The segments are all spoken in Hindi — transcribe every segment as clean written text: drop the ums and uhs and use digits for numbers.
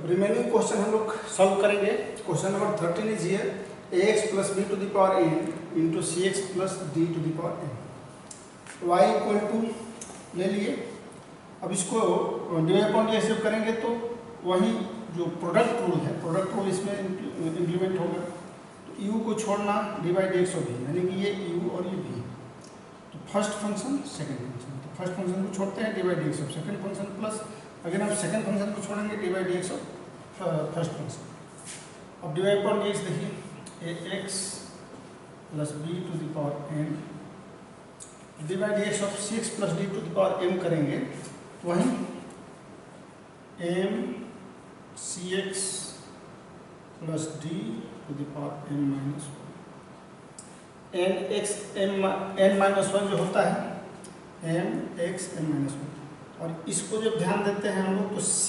रिमेनिंग क्वेश्चन हम लोग सॉल्व करेंगे। Question number 13 is here ax plus b to the power n into cx plus d to the power n, y equal to ले लिए। अब इसको डिवाइड अपॉन डी जब करेंगे तो वही जो प्रोडक्ट रूल है, प्रोडक्ट रूल इसमें इम्प्लीमेंट होगा। तो u को छोड़ना डी बाई डी एक्स भी, यानी कि ये u और ये v। तो फर्स्ट फंक्शन सेकंड फंक्शन, तो फर्स्ट फंक्शन को छोड़ते हैं d by d x of second function plus अगर हम सेकंड फंक्शन को छोड़ेंगे d by d x of first function. अब डिवाइड अपॉन डी एक्स देखिए ax plus b to the power n d by d x of c x plus d to the power m करेंगे, वहीं m c x plus d to the power m minus one, n x n minus one जो होता है m x n minus one. और इसको जब ध्यान देते हैं हम लोग तो c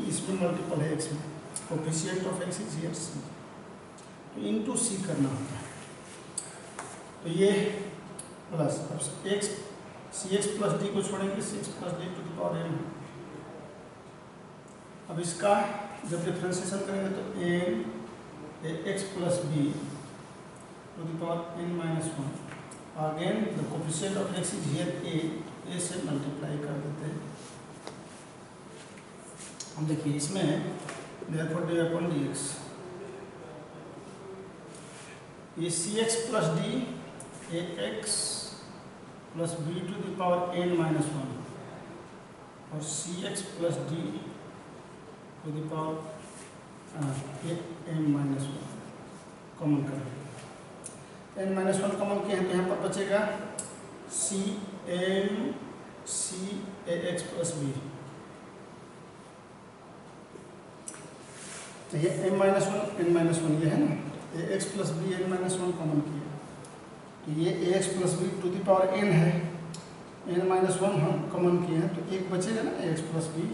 इसमें मल्टीपल है x में, coefficient of x is here c, तो इनटू c करना होता है। तो ये प्लस अब x c x plus d को छोड़ेंगे c x plus d to the power m। अब इसका जब डिफरेंशिएशन करेंगे तो m x plus b to the power n minus one, again the coefficient of x is here a से मल्टीप्लाई कर देते हैं। हम देखिए इसमें देयरफॉर डिवाइड अपॉन dx, ये c x plus d a x plus b to the power n minus one और c x plus d to the power m minus one common करें। n माइनस वन कॉमन किए हैं तो यहाँ पर बचेगा c m c a x plus b. तो ये m minus one n minus one ये है ना, a x plus b n minus one common किया तो ये ए x plus b to the power n है, n माइनस वन हम कॉमन किए हैं तो एक बचेगा ना ए एक्स प्लस बी,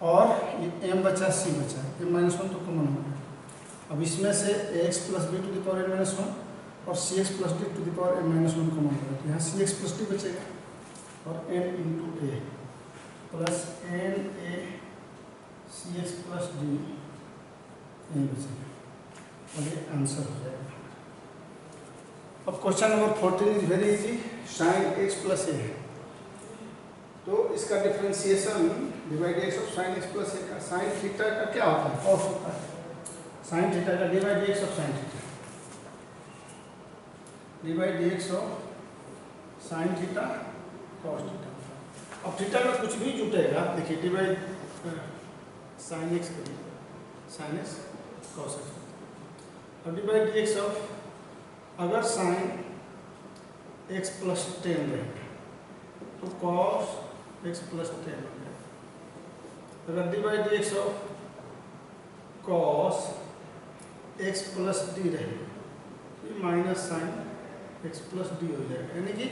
और ये m बचा c बचा, m माइनस वन तो कॉमन हो गया। अब इसमें से a x plus b to the power n minus one और c x plus d to the power m minus one common होगा, तो यहाँ सी एक्स प्लस डी बचेगा और n into a plus n a c x plus d यही बचेगा और ये आंसर हो जाएगा। अब question number 14 is very easy, sine x plus a, तो इसका differentiation divide x of sine x plus a का, साइन थीटा का क्या होता है कॉस होता है, साइन थीटा का divide x of sine theta, divide x of sine theta cos theta. अब थीटा में कुछ भी जुटेगा, देखिए डिवाइड साइन एक्स करिए, साइन एक्स कॉस एक्स। अब डिवाइड एक्स ऑफ, अगर साइन एक्स प्लस 10 रहेगा तो कॉस एक्स प्लस 10 हो जाएगा। अगर divide x of cos x plus D रहेगा तो minus sine x plus D हो जाएगा, यानी कि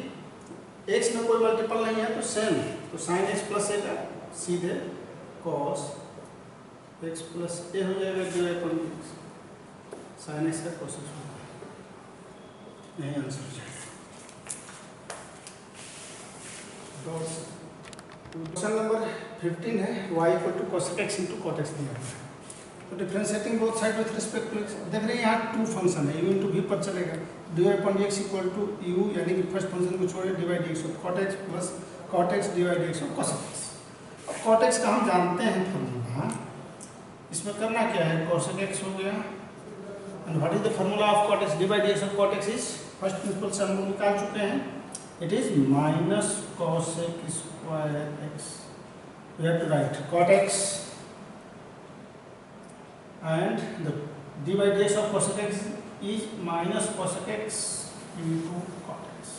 एक्स में कोई मल्टीपल नहीं है तो सेम, तो साइन एक्स प्लस ए का सीधे कॉस एक्स प्लस ए हो जाएगा divide upon x, sine x का कॉस एक्स होगा, यही आंसर हो जाएगा। क्वेश्चन नंबर 15 है y equal to cosec x into cot x दिया है, तो differentiating both side with respect to x, देख रहे हैं यहाँ टू फंक्शन है, u इंटू वी पर चलेगा, divide upon x equal to u, यानी कि फर्स्ट फंक्शन को छोड़े divide x of cot x plus cot x divide x of cosec x। अब cot x का हम जानते हैं फॉर्मूला, इसमें करना क्या है, cosec x हो गया, and what is the formula of cot x, divide x of cot x is, first principle से हम लोग निकाल चुके हैं, it is minus cosec square x। We have to write cot x and the d by dx of cosec x is minus cosec x into cot x.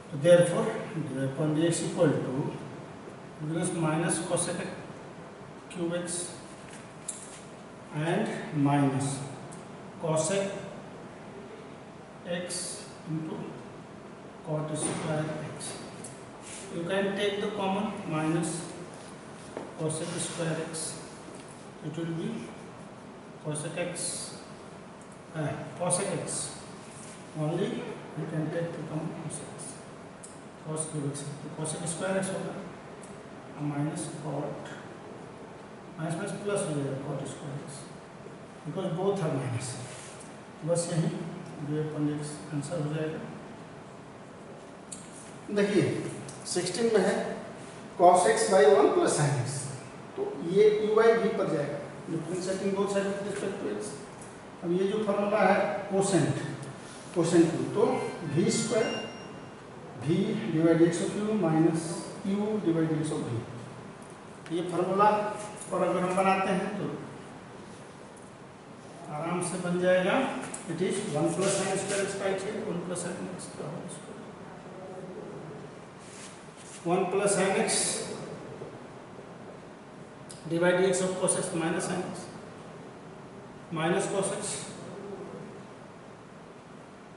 So therefore, d upon dx equal to minus cosec cube x and minus cosec x into cot square x. You can take the common minus cosec square x, it will be cosec x, only you can take the common cosec x, cos cube x, तो cosec square x होगा minus cot minus minus plus हो जाएगा cot square x, because both are minus. बस यही जो अपन आंसर हो जाएगा। देखिए 16 में है cos x by 1 plus sin x, तो ये u बाई v पर जाएगा, differentiating both side with respect to x। अब ये जो फॉर्मूला है कोसेंट टू, तो v square v divide x of u minus u divide x of v, ये फार्मूला और अगर हम बनाते हैं तो आराम से बन जाएगा। It is 1 plus sin square x by 3 1 plus sin x का whole square 1 plus sin x divide x of cos x minus sin x minus cos x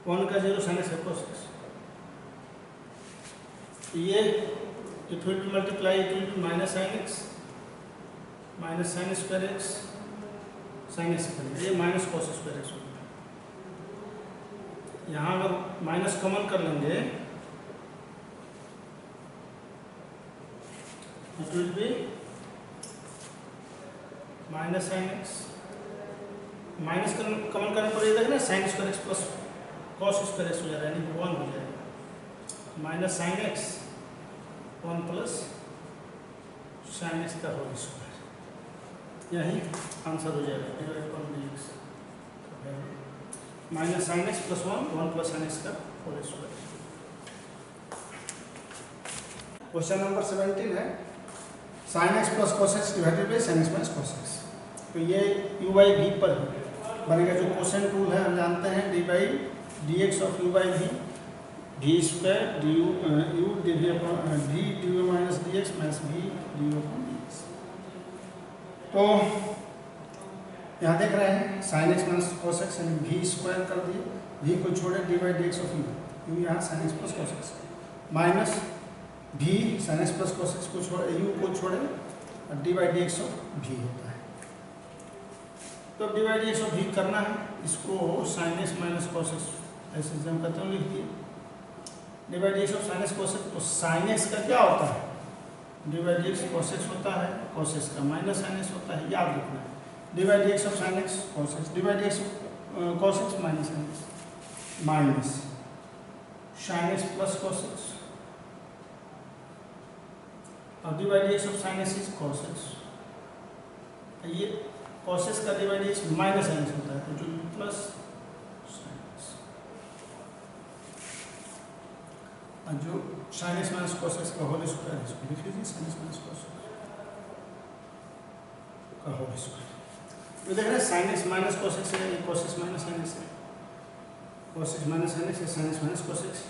1 का 0 sin x है cos x, ये it will be multiply, it will be minus sin x minus sin square x sin x करेंगे, ये माइनस cos स्क्वायर x होगा। यहाँ अगर माइनस कॉमन कर लेंगे it will be minus sin x, minus common करने पर ये देखना sin square x plus cos square x हो जाएगा, यानी 1 हो जाएगा, minus sin x 1 plus sin x का होल स्क्वायर, यही आंसर हो जाएगा। Minus sin x plus 1 plus sin x का होल स्क्वायर। क्वेश्चन नंबर 17 है sin x plus cos x divided by sin x minus cos x, तो ये u बाई v पर बनेगा। जो कोसेंट रूल है हम जानते हैं, d by d x of u by v, v square D u D upon v D u minus D x minus v D u upon d x. तो यहाँ देख रहे हैं sin x minus cos x यानी v स्क्वायर कर दिए, v को छोड़े D by d x of u यहाँ sin x plus cos x minus v sin x plus cos x को छोड़े u को छोड़े और D by d x of v होता है। तो d by d x of v करना है, इसको sin x minus cos x ऐसे जम करते हैं, लिख दिए d by d x of sin x cos x। तो sin x का क्या होता है, D by d x cos x होता है, cos x का माइनस sin x होता है, याद रखना है। D by d x of sin x cos x, D by d x cos x minus sin x minus sin x plus cos x, और D by d x of sin x is cos x, ये cos x का D by d x minus sin x होता है, तो जो प्लस sin x, और जो sin x minus cos x का होल स्क्वायर, इसको लिख लीजिए sin x minus cos x का होल स्क्वायर। तो देख रहे हैं sin x minus cos x है, cos x minus sin x है, cos x minus sin x है, sin x minus cos x,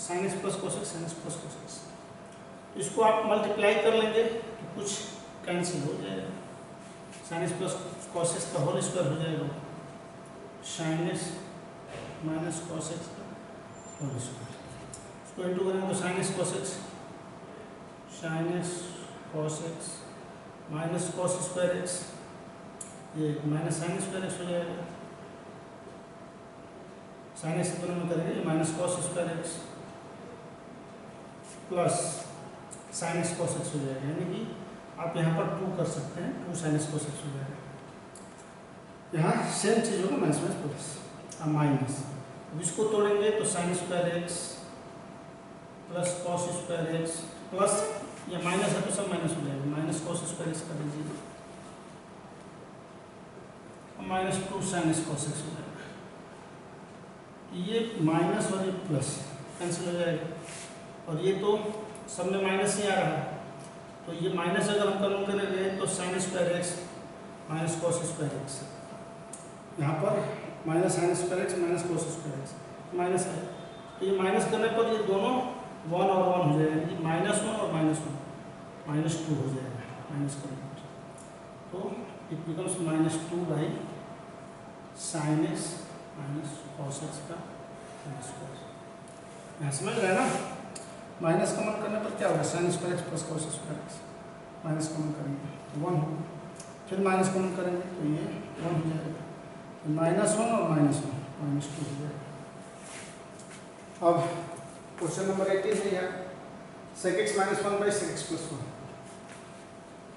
sin x plus cos x, sin x plus cos x। इसको आप मल्टीप्लाई कर लेंगे तो कुछ कैंसिल हो जाएगा, sin x plus cos x का होल स्क्वायर हो जाएगा, sin x minus cos x का होल स्क्वायर। इसको इंटू करेंगे तो sin x cos x, sin x cos x minus cos square x, ये माइनस sin स्क्वायर x हो जाएगा, sin x दोनों में करेंगे minus cos square x plus sin x cos x हो जाएगा, यानी कि आप यहाँ पर 2 कर सकते हैं, 2 sin x cos x हो जाएगा। यहाँ सेम चीज़ होगा, माइनस माइनस प्लस अब माइनस, अब इसको तोड़ेंगे तो sin square x plus cos square x plus ये माइनस है तो सब माइनस हो जाएगा, माइनस cos स्क्वायर x कर दीजिए, minus 2 sin x cos x हो जाएगा। ये माइनस और ये प्लस कैंसिल हो जाएगा, और ये तो सब में माइनस ही आ रहा है, तो ये माइनस अगर हम कॉमन करेंगे तो sin square x minus cos square x, यहाँ पर minus sin square x minus cos square x minus है, तो ये माइनस करने पर ये दोनों 1 और 1 हो जाएगा, ये -1 और -1 -2 हो जाएगा, माइनस करने पर तो it becomes -2 by sin x minus cos x का स्क्वायर। यहाँ समझ रहे हैं ना, माइनस कॉमन करने पर क्या होगा, sin square x plus cos square x, minus common करेंगे तो 1 होगा, फिर माइनस कॉमन करेंगे तो ये 1 हो जाएगा, -1 और -1 -2 हो जाएगा। अब क्वेश्चन नंबर 18 है यहाँ sec x minus 1 by sec x plus 1।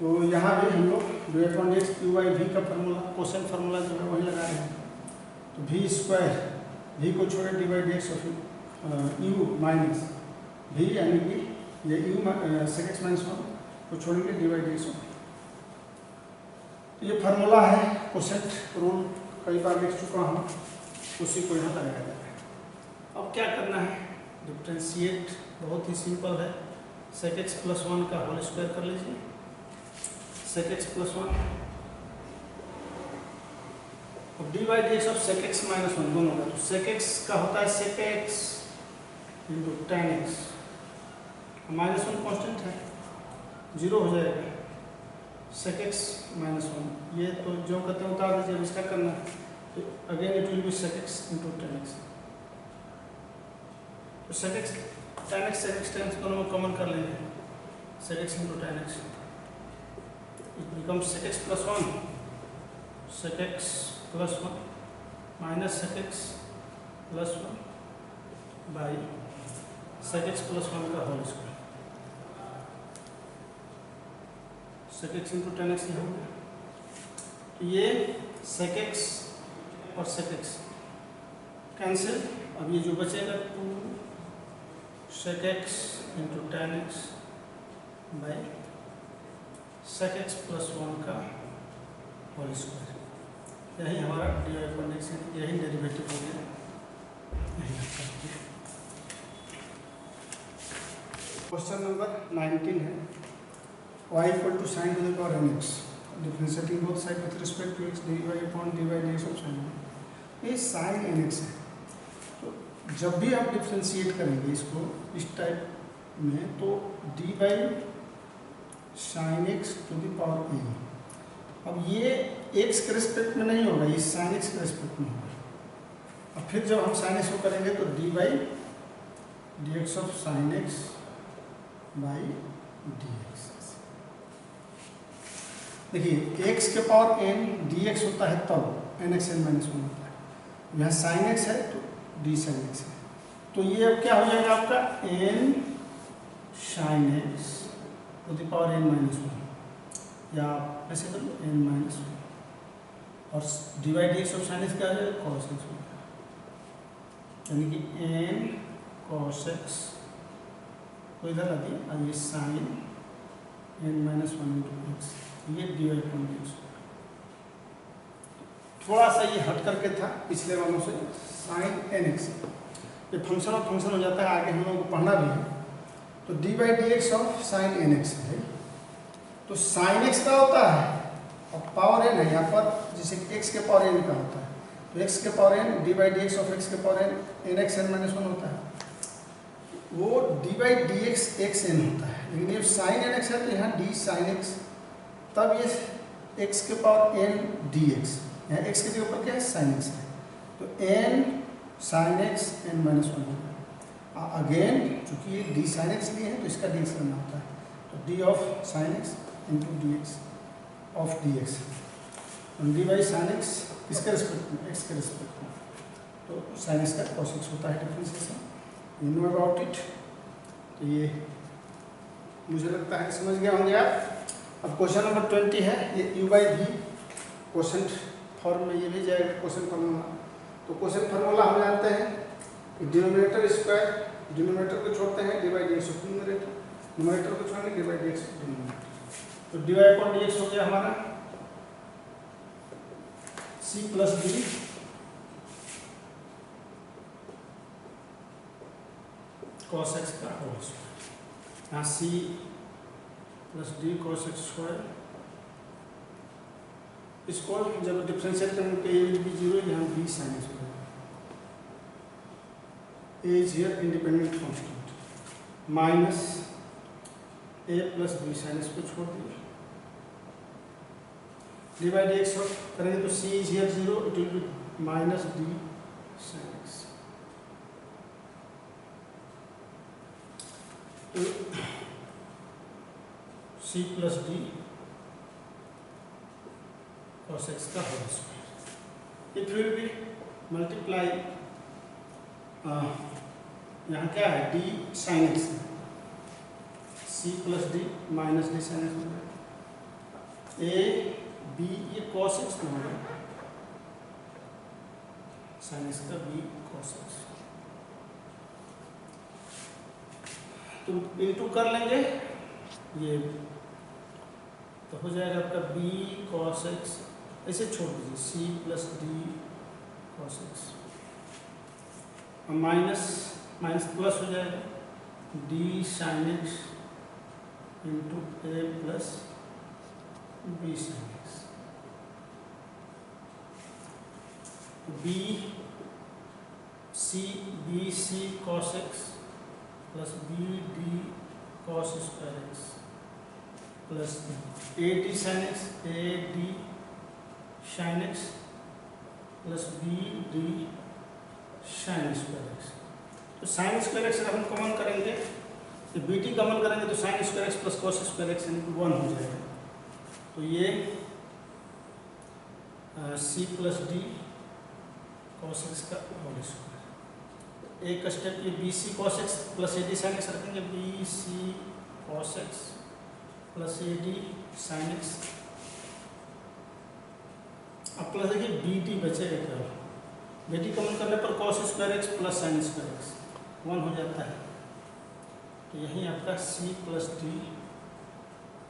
तो यहाँ भी हम लोग d y upon d x u by v का फार्मूला कोसेंट फार्मूला जो है वही लगा रहे हैं। तो वी स्क्वायर वी को छोड़े d y d x of u minus v यानी कि ये u sec x minus one को छोड़ेंगे d y d x of. ये फार्मूला है कोसेंट रूल, कई बार लिख चुका हूँ, उसी को यहाँ लगाया जाता है। अब क्या करना है, डिफ्रेंशिएट बहुत ही सिंपल है। सेक एक्स प्लस वन का होल स्क्वायर कर लीजिए, सेक एक्स प्लस वन और d y d x of sec x minus one दोनों का। तो सेक एक्स का होता है sec x into tan x, minus one constant है, जीरो हो जाएगा। सेक एक्स माइनस वन ये तो जो कहते हैं उतार दीजिए। अब इसका करना है तो again it will be sec x into tan x. तो सेक एक्स टेन एक्स दोनों में कॉमन कर लेंगे, sec x into tan x it become sec x plus one, sec x plus one minus sec x plus one by sec x plus one का whole square. Sec x into tan x यहाँ होगा, तो ये सेक एक्स और सेक एक्स कैंसिल। अब ये जो बचेगा two sec x into tan x by sec x plus one का होल स्क्वायर। यही हमारा डी वाई अपॉन एक्स है, यही डेरिवेटिव हो गया। क्वेश्चन नंबर 19 है, y equal to sine to the power n x differentiating both side with respect to x d y upon d y d x of sine. ये साइन एन एक्स है, तो जब भी आप डिफ्रेंशिएट करेंगे इसको इस टाइप में, तो d by sine x to the power n. अब ये एक्स के रिस्पेक्ट में नहीं होगा, ये साइन एक्स के रिस्पेक्ट में होगा। अब फिर जब हम साइन एक्स को करेंगे तो d by d x of sine x by d x. देखिए x के पावर n dx होता है तब n x n minus one होता है। यहाँ साइन एक्स है तो डी साइन एक्स है, तो ये अब क्या हो जाएगा आपका n sine x to the power n minus one, या ऐसे कर लो n माइनस वन, और d y d x of sine x क्या हो जाएगा कॉस एक्स हो जाएगा, यानी कि n कॉस एक्स को इधर आ दिया और ये sine n minus one into x, ये d y upon d x. थोड़ा सा ये हट करके था पिछले वालों से, साइन एन एक्स ये फंक्शन ऑफ फंक्शन हो जाता है, आगे हम लोगों को पढ़ना भी है। तो d by d x of sine n x है, तो साइन एक्स का होता है और पावर एन है यहाँ पर, जिसे एक्स के पावर एन का होता है, तो एक्स के power n d by d x of x के power n n x n minus one होता है, वो d by d x x n होता है। लेकिन ये साइन एन एक्स है तो यहाँ डी साइन एक्स, तब ये x के पावर n dx, यहाँ x की जगह पर क्या है साइन x है, तो n sine x n minus one होगा। अगेन चूंकि ये d साइन x लिए हैं तो इसका dx करना होता है, तो d of sine x into dx of dx, D by sign x इसके रिस्पेक्ट में x के रिस्पेक्ट में, तो साइन x का cos x होता है differentiation. You know about it, तो ये मुझे लगता है समझ गया होंगे आप। अब क्वेश्चन नंबर 20 है, ये u by v question form में ये भी जाएगा क्वेश्चन फार्मूला। तो क्वेश्चन फार्मूला हम जानते हैं, डिनोमिनेटर स्क्वायर, डिनोमिनेटर को छोड़ते हैं d by d x of numerator, numerator को छोड़ेंगे d by d x of denominator. तो d y upon d x हो गया हमारा c plus d cos x का होल स्क्वायर, यहाँ c plus d cos x square. इसको जब डिफरेंशिएट करेंगे तो ए विल बी जीरो, यहाँ बी साइन एक्स हो जाएगा, a is here independent constant, minus a plus b sine x को छोड़ दिए, डी बाई डी एक्स करेंगे तो c is here zero, it will be minus d sine x. C plus d cos x का whole square. It will be multiply, यहाँ क्या है d sine x, c plus d minus d sine x हो जाएगा, ए बी, ये cos x में होगा, sin x का b cos x, तो इंटू कर लेंगे ये, तो हो जाएगा आपका b cos x, ऐसे छोड़ दीजिए c plus d cos x, minus minus plus हो जाएगा d sin x into a plus b sin x, b c cos x plus b d cos square x plus a d sin x, a d sin x plus b d sin square x। तो sin स्क्वायर x हम कॉमन करेंगे, तो बी टी कॉमन करेंगे तो sin square x plus cos square x यानी 1 हो जाएगा। तो ये c plus d cos x का होल स्क्वायर, एक स्टेप ये b c cos x plus a d sin x रखेंगे, b c cos x plus a d sin x, अब प्लस देखिए बी टी बचेगा क्या, बी टी कॉमन करने पर cos square x plus sin square x 1 हो जाता है, तो यही आपका c plus d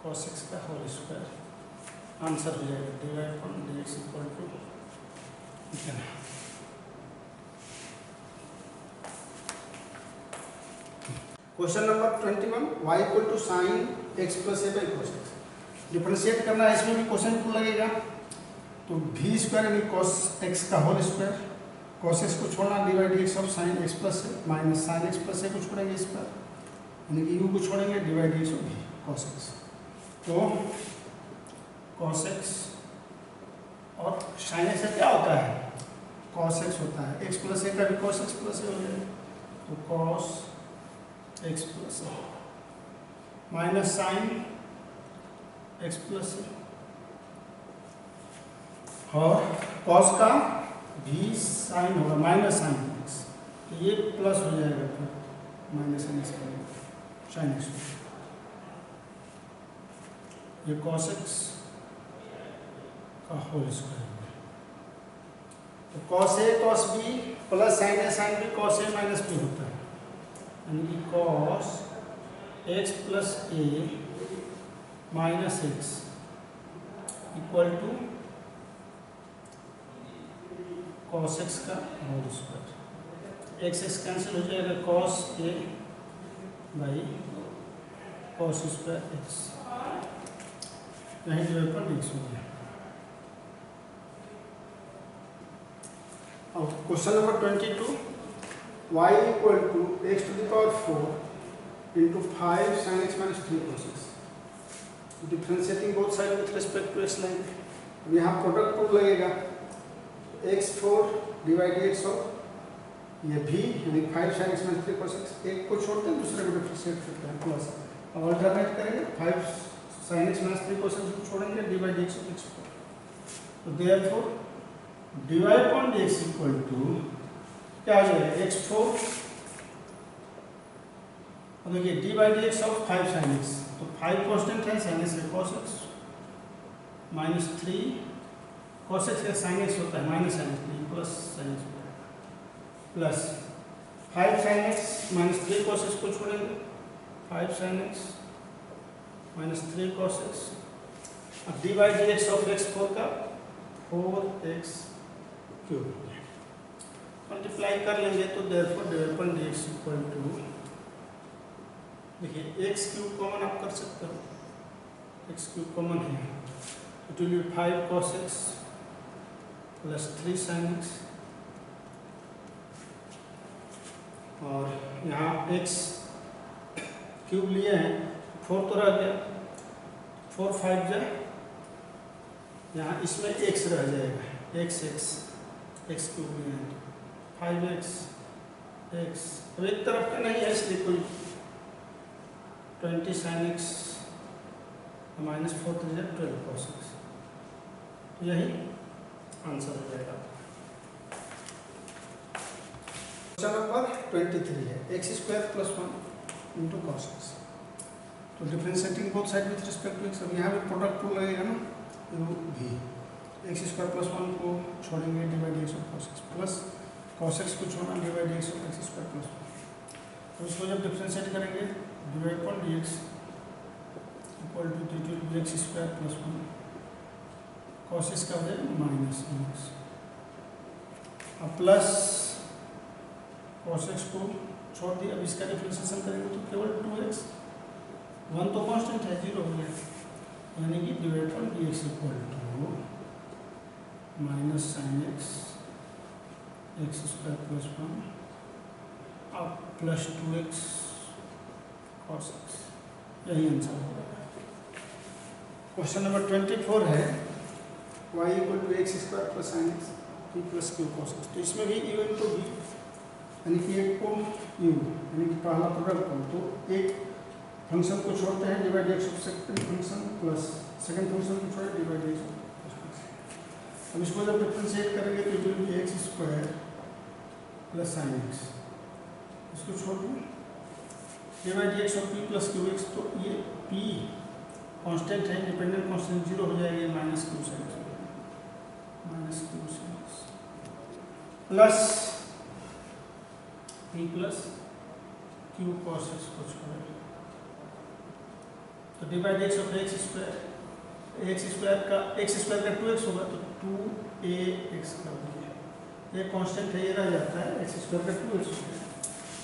cos x का होल स्क्वायर आंसर हो जाएगा, divide from dx equal to इतना। Question number 21, y equal to sine x plus a by cos x, differentiate करना है, इसमें भी क्वेश्चन टू लगेगा, तो v स्क्वायर यानी cos x का होल स्क्वायर, cos x को छोड़ना divide dx of sine x plus a minus sine x plus a को छोड़ेंगे इस पर, यानी कि u को छोड़ेंगे divide dx of v cos x, तो cos x और sin x से क्या होता है, cos x होता है, x प्लस ए का भी cos x प्लस ए हो जाएगा, तो cos x plus a minus sine x plus ए, और cos का भी साइन होगा माइनस साइन x, तो ये प्लस हो जाएगा फिर minus sine x sine x, ये cos x का होल स्क्वायर, तो cos a cos b plus sine a sine b cos a minus b होता है, यानी कि cos x plus a minus x equal to cos x का whole square, x x cancel हो जाएगा, cos a by cos square x, यही डिवाइड पर dx हो गया। अब question number 22, y equal to x to the power 4 into 5 sin x minus 3 cos x, differentiating both side with respect to x line, अब यहाँ प्रोडक्ट रूल लगेगा, x4 डिवाइड dx ऑफ ये v यानी 5 sin x minus 3 cos x, एक को छोड़ते हैं दूसरे को डिफ्रेंशिएट करते हैं प्लस, अब अल्टरनेट करेंगे 5 sin x minus 3 cos x को छोड़ेंगे डिवाइड dx ऑफ x4, तो therefore divide upon dx equal to क्या हो जाएगा, x4, अब देखिए d by d x of 5 sin x, तो 5 कांस्टेंट है, sin x का cos x minus 3 cos x का sin x होता है minus sin x plus sin x plus 5 sin x minus 3 cos x को छोड़ेंगे, 5 sin x minus 3 cos x, अब d by d x of x4 का 4x क्यूब, मल्टीप्लाई कर लेंगे तो therefore divide upon dx equal to, देखिए x क्यूब कॉमन आप कर सकते हो, x क्यूब कॉमन है, it will B 5 cos x plus 3 sin x, और यहाँ x क्यूब लिए हैं, 4 तो रह गया, 4 5 जाए, यहाँ इसमें x रह जाएगा, x क्यूब लिए हैं, 5x x, अब एक तरफ का नहीं है इसलिए कोई 20 sin x minus 4 3 12 cos x, यही आंसर हो जाएगा। क्वेश्चन नंबर 23 है, x square plus 1 into cos x, तो differentiating both side with respect to x. अब यहाँ पे प्रोडक्ट रूल लगेगा ना, यू भी एक्स स्क्वायर प्लस 1 को छोड़ेंगे divide x of cos x plus cos x को छोड़ना divide x of x square plus 1। तो इसको जब डिफरेंशिएट करेंगे divide upon d x equal to x square plus 1 cos x का हो जाएगा माइनस एक्स, अब प्लस कॉस एक्स को छोड़ दिया। अब इसका डिफरेंशिएशन करेंगे तो केवल 2x, 1 तो कांस्टेंट है, 0 हो गया, यानी कि divide upon d x equal to minus sine x x square plus 1 अब प्लस 2x कॉस एक्स, यही आंसर हो गया। क्वेश्चन नंबर 24 है y equal to x square plus sine x p plus q cos x. तो इसमें भी u इंटू v यानी कि एक को u यानी कि पहला प्रोडक्ट को, तो एक फंक्शन को छोड़ते हैं divide x of second function plus second function को छोड़े divide x of first function. अब इसको जब डिफरेंशिएट करेंगे तो it will B x square plus sine x, इसको छोड़ दूँ divide x of P plus Q x. तो ये p कांस्टेंट है, इंडिपेंडेंट कांस्टेंट 0 हो जाएगा, minus q sine x minus q sine x plus p plus q cos x को छोड़ेंगे तो divide x of x square का 2x होगा तो 2ax कर दिया, ये कांस्टेंट है, ये रह जाता है, एक्स स्क्वायर का 2x हो गया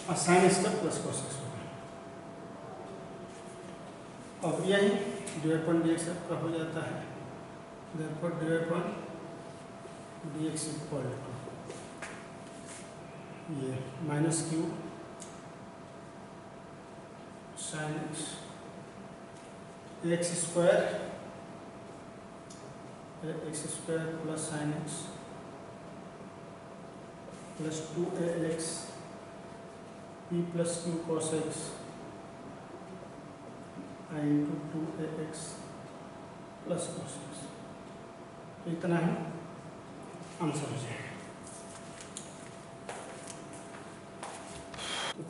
और साइन एक्स का प्लस कॉस एक्स हो गया। अब यही डिवाइड अपॉन dx का हो जाता है, therefore divide upon dx equal to ये minus q sine x square plus sine x plus 2ax p plus q cos x into 2ax plus cos x. तो इतना ही आंसर हो जाएगा।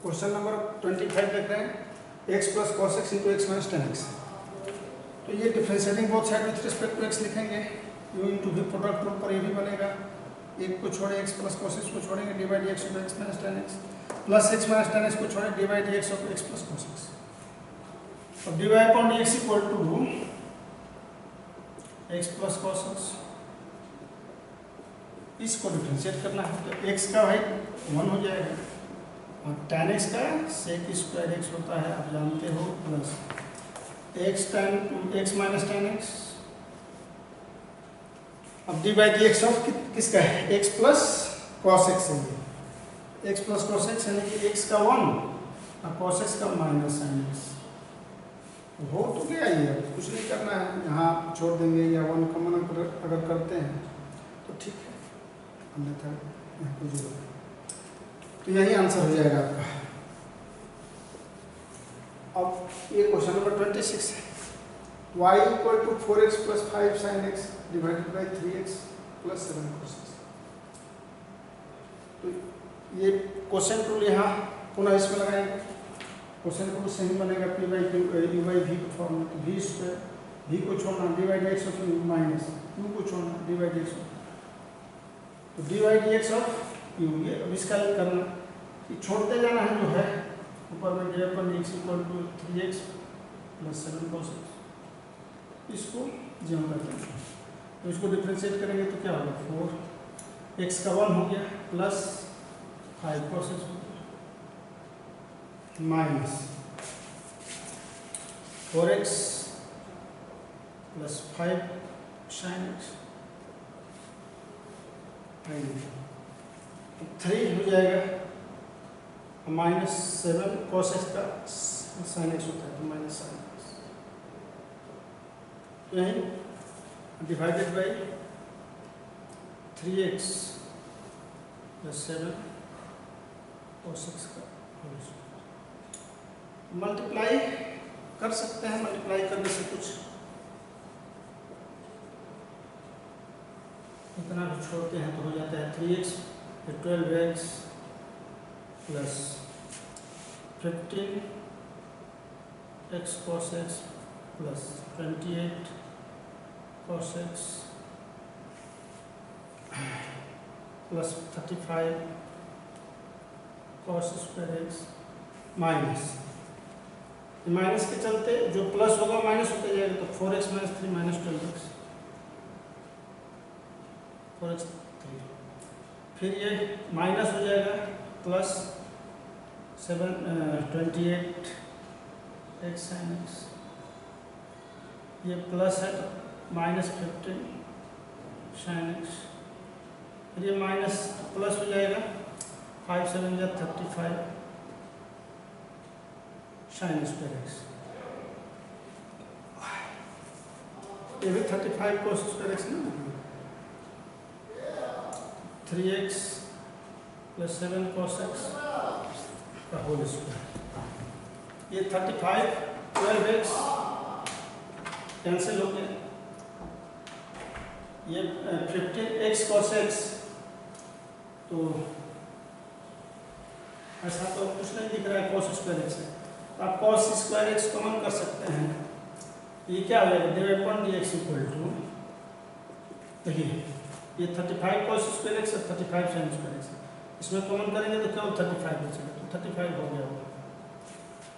क्वेश्चन नंबर 25 देख रहे हैं, x plus cos x into x minus ten x. तो ये differentiating both side with respect to x लिखेंगे, यू इंटू भी प्रोडक्ट रूल पर ये भी बनेगा, एक को छोड़े एक्स प्लस कॉस एक्स को छोड़ेंगे divide x of x minus ten x plus x minus ten x को छोड़े divide x of x plus cos x. अब divide upon x equal to x plus cos x, इसको डिफरेंशिएट करना है तो एक्स का भाई 1 हो जाएगा और tan x का sec स्क्वायर एक्स होता है, आप जानते हो, plus x tan x minus tan x। अब डिवाइड एक्स ऑफ किसका है, x प्लस कॉस एक्स है, ये x प्लस कॉस एक्स यानी कि x का 1 और कॉस एक्स का माइनस साइन एक्स। हो तो गया ये, कुछ नहीं करना है, यहाँ छोड़ देंगे या 1 कॉमन अगर करते हैं तो ठीक है, अन्यथा कुछ नहीं। तो यही आंसर हो जाएगा आपका। अब ये क्वेश्चन नंबर 26 है, y equal to 4x plus 5 sine x divided by 3x plus 7 cos x। तो ये क्वेश्चन रूल यहाँ पुनः इसमें लगाएंगे, क्वेश्चन रूल सही बनेगा p by Q u by v को फॉर्म में, v स्क्वायर v को छोड़ना divide x of u minus q को छोड़ना डिवाइड x ऑफ, तो डिवाइड x ऑफ u, ये अब इसका करना कि छोड़ते जाना है जो है ऊपर में डिवाइड पर x equal to 3x plus 7 cos x, इसको जमा करते हैं तो इसको डिफरेंशिएट करेंगे तो क्या होगा, 4x का 1 हो गया plus 5 cos x minus 4x plus 5 sin x 3 हो जाएगा माइनस 7 cos x का sin x होता है तो माइनस sin x, तो यही divided by 3x plus 7 cos x का मल्टीप्लाई कर सकते हैं, मल्टीप्लाई करने से कुछ इतना भी छोड़ते हैं तो हो जाता है 3x फिर 12x plus 15 x cos x plus 28 cos x plus 35 cos square x minus, minus के चलते जो प्लस होगा माइनस होते जाएगा, तो 4x minus 3 minus 12x 4x 3, फिर ये माइनस हो जाएगा प्लस 28 x sin x, ये प्लस है माइनस 15 sin x, फिर ये माइनस प्लस हो जाएगा 5 7 या 35 sin स्क्वायर एक्स, ये भी 35 cos स्क्वायर एक्स ना, 3x प्लस 7 cos x का होल स्क्वायर, ये 35 12x कैंसिल हो गया, ये 15x cos x, तो ऐसा तो कुछ नहीं दिख रहा है cos स्क्वायर एक्स है, तो आप cos स्क्वायर एक्स कॉमन कर सकते हैं, ये क्या हो जाएगा dy/dx इक्वल टू, देखिए ये 35 cos स्क्वायर एक्स और 35 sin स्क्वायर एक्स, इसमें कॉमन करेंगे तो केवल 35 बचेगा, तो 35 हो गया होगा,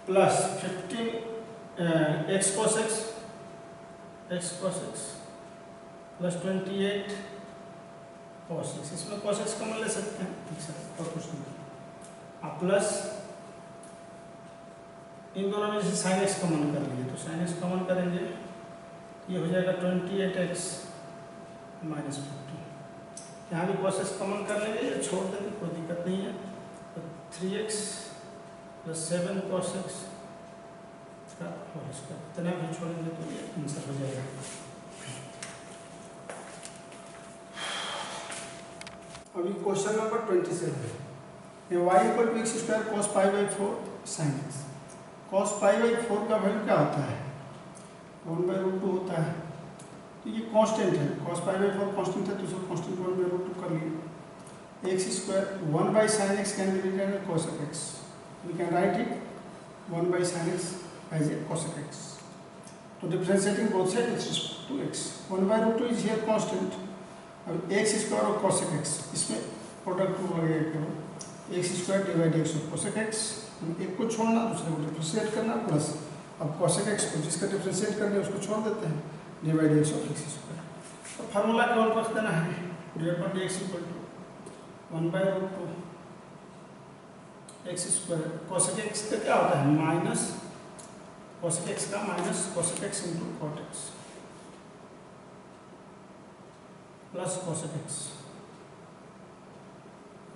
plus 15x cos x plus 28 cos x, इसमें cos x कॉमन ले सकते हैं, ठीक है, और कुछ नहीं, आप प्लस इन दोनों में से sin x कॉमन कर लिए, तो sin x कॉमन करेंगे ये हो जाएगा 28x माइनस 15, यहाँ भी cos x कॉमन कर लेंगे, ये छोड़ देंगे कोई दिक्कत नहीं है, तो 3x प्लस 7 cos x का होल स्क्वायर, इतना भी छोड़ेंगे तो ये आंसर हो जाएगा। अभी क्वेश्चन नंबर 27 है, y equal to x square cos pi by 4 sine x, cos pi by 4 का वैल्यू क्या होता है 1/√2 होता है, तो ये कांस्टेंट है, कॉस पाई बाई 4 कांस्टेंट है, तो इसको कांस्टेंट 1/√2 कर लिए, x square 1 by sine x can be written as cosec x, we can write it 1 by sine x as a cosec x, तो differentiating both side with respect to x, 1/√2 is here constant, अब एक्स स्क्वायर और cosec x, इसमें प्रोडक्ट हो गया केवल x square divide x of cosec x, एक को छोड़ना दूसरे को डिफरेंशिएट करना, प्लस अब cosec x को जिसका डिफरेंशिएट करना है उसको छोड़ देते हैं, divide x of x square, तो फार्मूला केवल रख देना है dy/dx equal to 1/√2 x square, cosec x का क्या होता है माइनस cosec x का minus cosec x into cot x plus cosec x,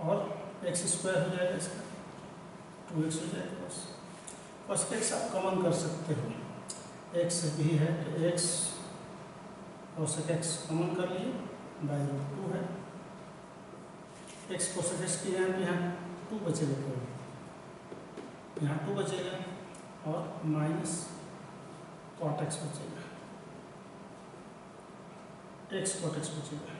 और एक्स स्क्वायर हो जाएगा इसका 2x हो जाएगा, बस cosec x आप कॉमन कर सकते हो, x भी है तो x cosec x कॉमन कर लिए बाई√2 है, x cosec x की यहाँ 2 बचेगा, केवल यहाँ 2 बचेगा और माइनस cot x बचेगा, x cot x बचेगा,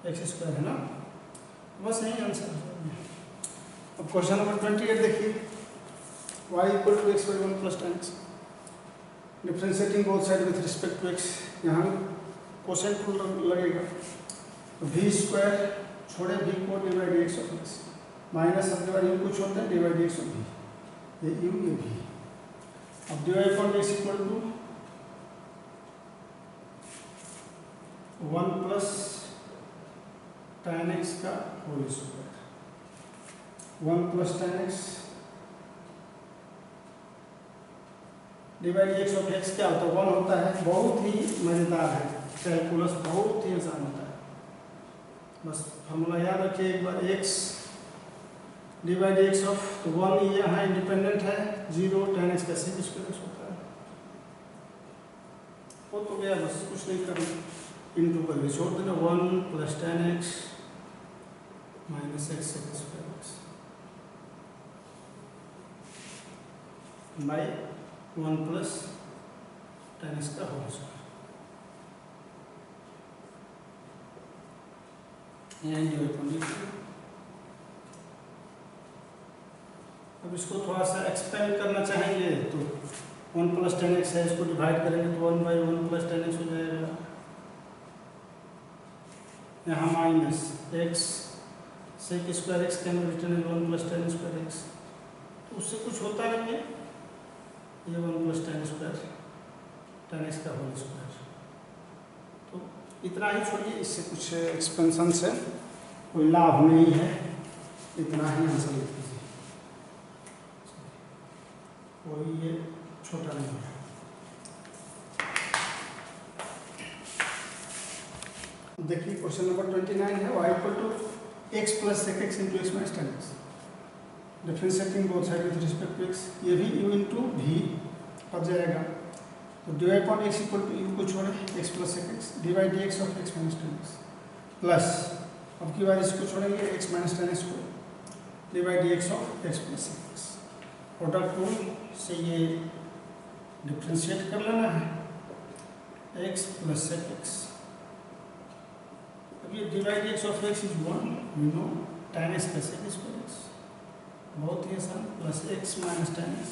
एक्स स्क्वायर है ना, बस यही आंसर है। अब क्वेश्चन नंबर 28 देखिए, y equal to x by 1 प्लस 10x, differentiating both side with respect to x, यहाँ कोसेंट रूल लगेगा, v स्क्वायर छोड़े v को divide x of x, minus अब डिवाइड u को छोड़ते हैं डिवाइड एक्स ऑफ v, ये u ये v, अब divide from x equal to 1 plus tan x का whole square, 1 plus tan x divide x of x क्या होता है 1 होता है, बहुत ही मज़ेदार है, कैलकुलस बहुत ही आसान होता है, बस फॉर्मूला याद रखिए एक बार, x डिवाइड एक्स ऑफ, तो 1 यहाँ इंडिपेंडेंट है, 0 tan x का सेक स्क्वायर होता है, वो तो गया बस कुछ नहीं करना, इंटू करके छोड़ देना 1 plus tan x minus x sec square by 1 plus tan x का होल स्क्वायर, अब इसको थोड़ा सा एक्सपेंड करना चाहेंगे तो 1 + 10x है, इसको डिवाइड करेंगे तो 1/1 + 10x हो जाएगा। यहाँ minus x sec square x can be written as 1 + 10 square x, तो उससे कुछ होता नहीं है, ये 1 + 10 स्क्वायर 10x का होल स्क्वायर। तो इतना ही छोड़िए, इससे कुछ एक्सपेंशन से कोई लाभ नहीं है, इतना ही आंसर लिख दीजिए, कोई ये छोटा नहीं है। देखिए क्वेश्चन नंबर 29 है, y = x + sec x × x - 10x, differentiating both side with respect to x, ये भी u × v आ जाएगा। तो dy/x = u को छोड़े x + sec x dy/dx of x - 10x plus, अब की बार इसको छोड़ेंगे x - 10x को dy/dx of x + sec x। Product rule से ये डिफरेंशिएट कर लेना है, x + sec x। अब ये dy/dx of x is 1, you know, tan x + sec x, बहुत ही आसान, प्लस x - 10x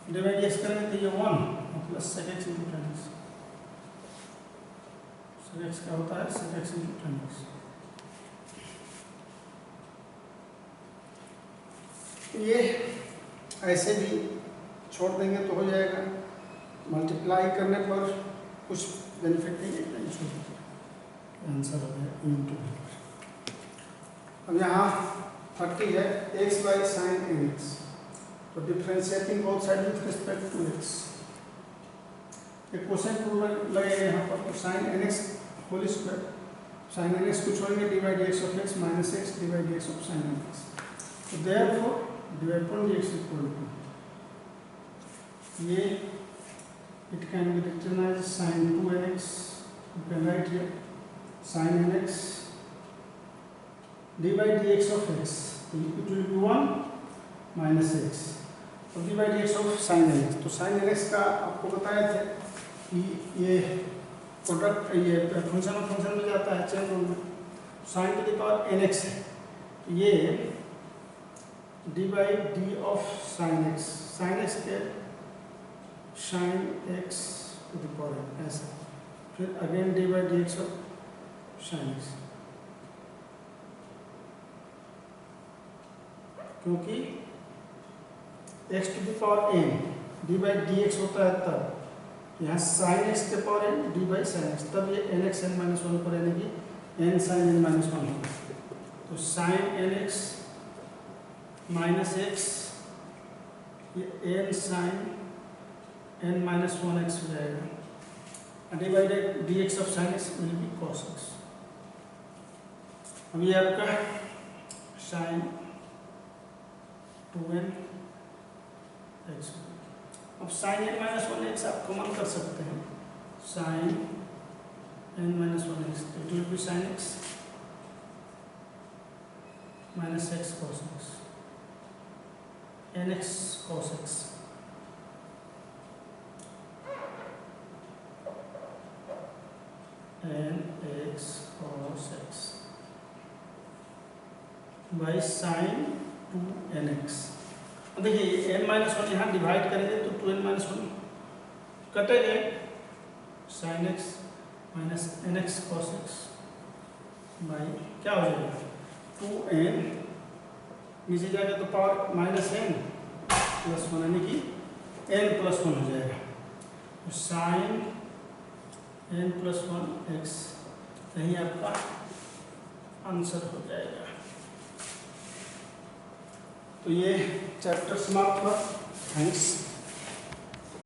dy/dx करेंगे तो ये 1 plus sec x × 10x, sec x का होता है sec x × 10x। ये ऐसे भी छोड़ देंगे तो हो जाएगा, मल्टीप्लाई करने पर कुछ बेनिफिट नहीं है, नहीं छोड़ आंसर हो गया × अब यहाँ 30 है x/sin nx, तो differentiating both side with respect to x, एक कोसेंट रूल लगेगा यहाँ पर, तो sin nx whole square, sin nx को छोड़ेंगे dy/dx of x - x dy/dx of sin nx, तो therefore dy/dx = ये it can be written as sin 2nx, you can write here sin nx dy/dx of x, it will be 1 - x, तो dy/dx of sin nx, तो sin nx का आपको बताया थे कि ये प्रोडक्ट, ये फंक्शन में जाता है चेन रूल में, sin nx है, तो ये dy/d of sin x, sin x के sin x to the power n, ऐसा, फिर again dy/dx of sin x, क्योंकि x to the power n dy/dx होता है तब, यहाँ sin x के पावर n dy/sin x, तब ये nx n - 1 पर यानी कि n sin n - 1 होगा, तो sin nx - x ये n sin n - 1x हो जाएगा, dy/dx of sin x will be cos x। अब ये आपका sin 2n x, अब sin n - 1x आप कॉमन कर सकते हैं, sin n - 1x, it will be sin x - x cos x, nx cos x, nx cos x by sin 2nx। देखिए n - 1 यहाँ डिवाइड करेंगे तो 2n - 1 कटेंगे, sin x - nx cos x by क्या हो जाएगा 2n, नीचे जाएगा तो पावर -n +1 यानी कि n + 1 हो जाएगा, तो sin n + 1x यही आपका आंसर हो जाएगा। तो ये चैप्टर समाप्त हुआ, थैंक्स।